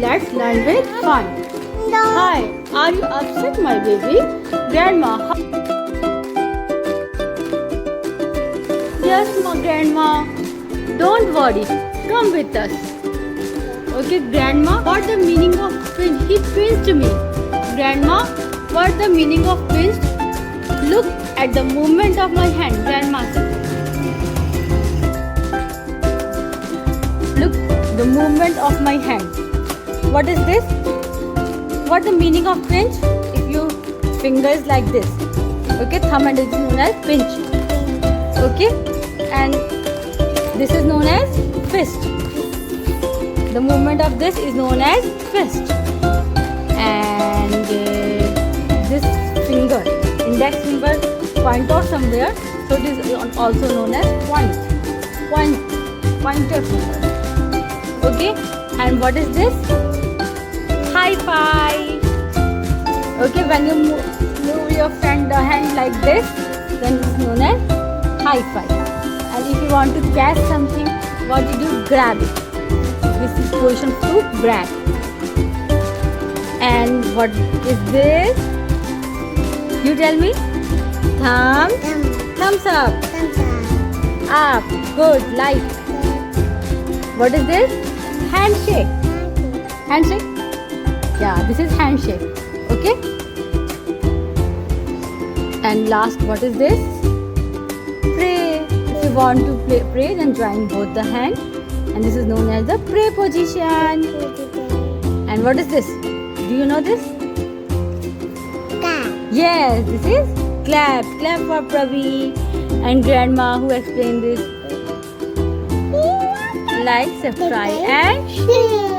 Let's learn with fun. No. Hi, are you upset, my baby? Grandma. Yes, Grandma. Don't worry. Come with us. Okay, Grandma. What's the meaning of pinch? He pinched me. Grandma, what's the meaning of pinched? Look at the movement of my hand. Grandma said. Look, the movement of my hand. What is this? What the meaning of pinch? If you fingers like this. Okay, thumb and is known as pinch. Okay, and this is known as fist. The movement of this is known as fist. And this finger, index finger, point out somewhere. So it is also known as pointer finger. Okay, and what is this? High five. Okay, when you move your hand like this, then it's known as high five. And if you want to catch something, what you do? Grab it. This is position to grab. And what is this? You tell me. Thumbs up. Up. Good. Like. What is this? Handshake. Handshake? Yeah, this is handshake. Okay? And last, what is this? Pray. If you want to pray, then join both the hands. And this is known as the pray position. And what is this? Do you know this? Clap. Yes, this is clap. Clap for Pravi and Grandma who explained this. Like, subscribe and share.